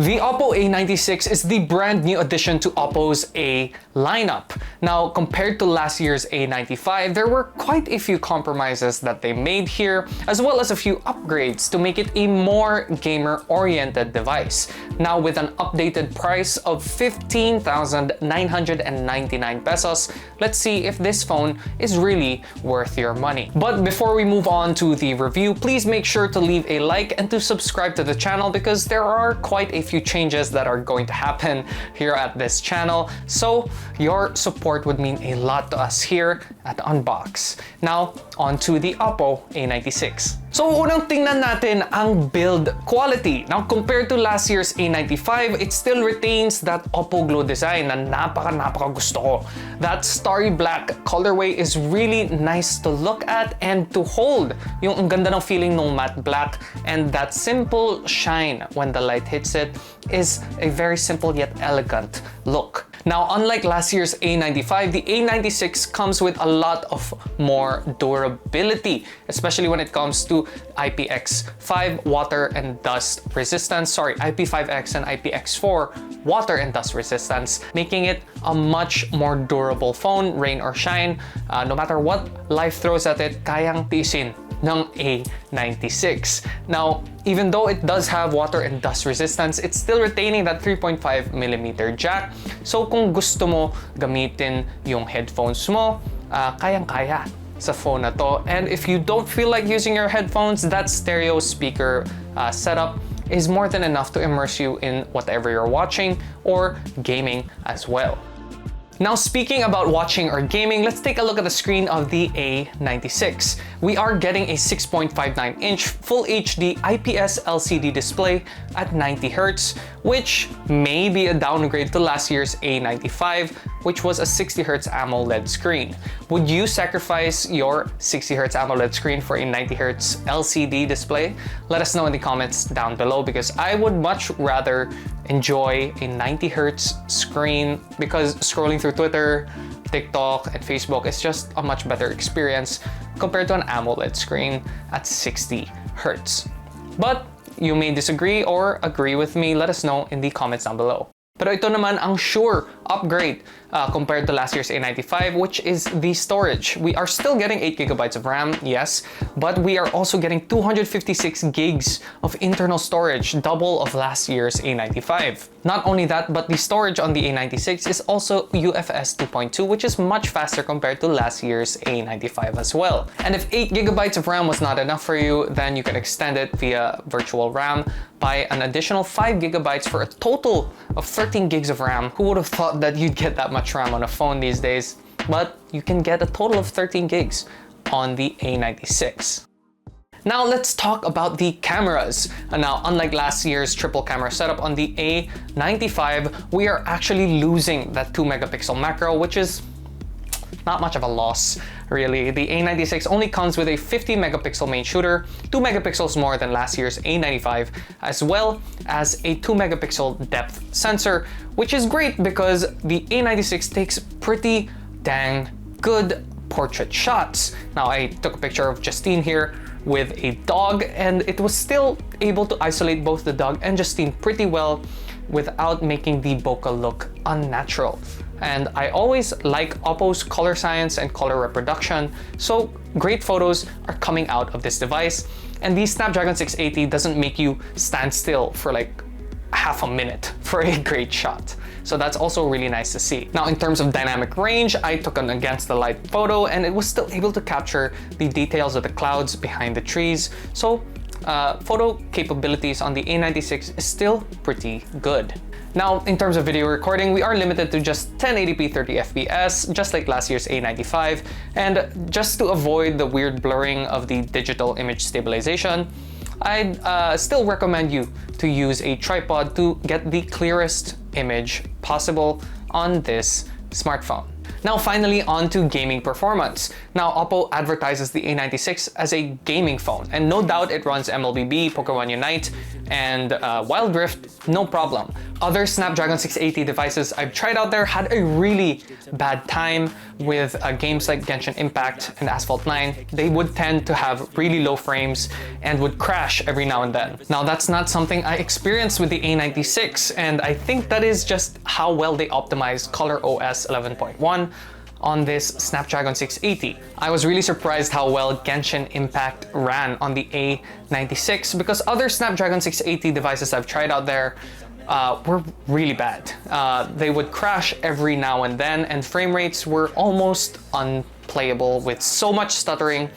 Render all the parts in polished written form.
The OPPO A96 is the brand new addition to OPPO's A lineup. Now, compared to last year's A95, there were quite a few compromises that they made here, as well as a few upgrades to make it a more gamer-oriented device. Now, with an updated price of 15,999 pesos, let's see if this phone is really worth your money. But before we move on to the review, please make sure to leave a like and to subscribe to the channel because there are quite a few changes that are going to happen here at this channel. So your support would mean a lot to us here at Unbox. Now, on to the OPPO A96. So unang tingnan natin ang build quality. Now, compared to last year's A95, it still retains that OPPO glow design na napaka gusto ko. That starry black colorway is really nice to look at and to hold. Yung ang ganda ng feeling ng matte black, and that simple shine when the light hits it is a very simple yet elegant look. Now, unlike last year's A95, the A96 comes with a lot of more durability, especially when it comes to IPX5 water and dust resistance, IP5X and IPX4 water and dust resistance, making it a much more durable phone, rain or shine. No matter what life throws at it, kayang tiisin ng A96. Now, even though it does have water and dust resistance, it's still retaining that 3.5mm jack. So kung gusto mo gamitin yung headphones mo, kayang-kaya sa phone na to. And if you don't feel like using your headphones, that stereo speaker setup is more than enough to immerse you in whatever you're watching or gaming as well. Now, speaking about watching or gaming, let's take a look at the screen of the A96. We are getting a 6.59-inch Full HD IPS LCD display at 90Hz, which may be a downgrade to last year's A95, which was a 60Hz AMOLED screen. Would you sacrifice your 60Hz AMOLED screen for a 90Hz LCD display? Let us know in the comments down below, because I would much rather enjoy a 90Hz screen, because scrolling through Twitter, TikTok, and Facebook is just a much better experience compared to an AMOLED screen at 60Hz. But you may disagree or agree with me. Let us know in the comments down below. Pero ito naman ang sure upgrade compared to last year's A95, which is the storage. We are still getting 8GB of RAM, yes, but we are also getting 256 gigs of internal storage, double of last year's A95. Not only that, but the storage on the A96 is also UFS 2.2, which is much faster compared to last year's A95 as well. And if 8GB of RAM was not enough for you, then you can extend it via virtual RAM by an additional 5GB for a total of 13 gigs of RAM. Who would have thought that you'd get that much RAM on a phone these days? But you can get a total of 13 gigs on the A96. Now let's talk about the cameras. Now, unlike last year's triple camera setup on the A95, we are actually losing that 2-megapixel macro, which is not much of a loss, really. The A96 only comes with a 50-megapixel main shooter, 2 megapixels more than last year's A95, as well as a 2-megapixel depth sensor, which is great because the A96 takes pretty dang good portrait shots. Now, I took a picture of Justine here with a dog, and it was still able to isolate both the dog and Justine pretty well without making the bokeh look unnatural. And I always like OPPO's color science and color reproduction, so great photos are coming out of this device. And the Snapdragon 680 doesn't make you stand still for like half a minute for a great shot. So that's also really nice to see. Now, in terms of dynamic range, I took an against the light photo and it was still able to capture the details of the clouds behind the trees. So photo capabilities on the A96 is still pretty good. Now, in terms of video recording, we are limited to just 1080p 30fps, just like last year's A95. And just to avoid the weird blurring of the digital image stabilization, I'd still recommend you to use a tripod to get the clearest image possible on this smartphone. Now, finally, on to gaming performance. Now, OPPO advertises the A96 as a gaming phone, and no doubt it runs MLBB, Pokemon Unite, and Wild Rift, no problem. Other Snapdragon 680 devices I've tried out there had a really bad time with games like Genshin Impact and Asphalt 9. They would tend to have really low frames and would crash every now and then. Now that's not something I experienced with the A96, and I think that is just how well they optimized ColorOS 11.1 on this Snapdragon 680. I was really surprised how well Genshin Impact ran on the A96 because other Snapdragon 680 devices I've tried out there were really bad. They would crash every now and then, and frame rates were almost unplayable with so much stuttering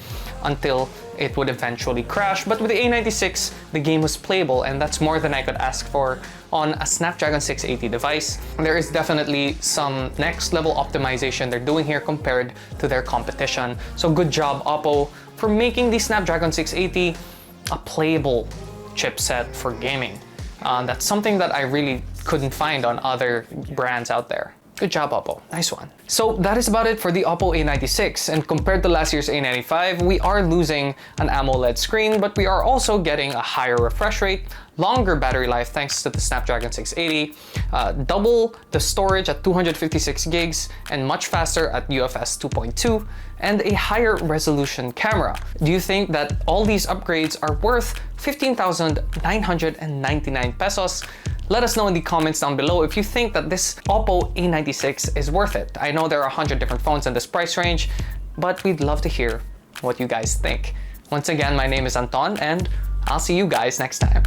until it would eventually crash. But with the A96, the game was playable, and that's more than I could ask for on a Snapdragon 680 device. There is definitely some next level optimization they're doing here compared to their competition. So good job, OPPO, for making the Snapdragon 680 a playable chipset for gaming. That's something that I really couldn't find on other brands out there. Good job, OPPO. Nice one. So that is about it for the OPPO A96, and compared to last year's A95, we are losing an AMOLED screen, but we are also getting a higher refresh rate, longer battery life thanks to the Snapdragon 680, double the storage at 256 gigs, and much faster at UFS 2.2, and a higher resolution camera. Do you think that all these upgrades are worth 15,999 pesos? Let us know in the comments down below if you think that this OPPO A96 is worth it. I know there are 100 different phones in this price range, but we'd love to hear what you guys think. Once again, my name is Anton, and I'll see you guys next time.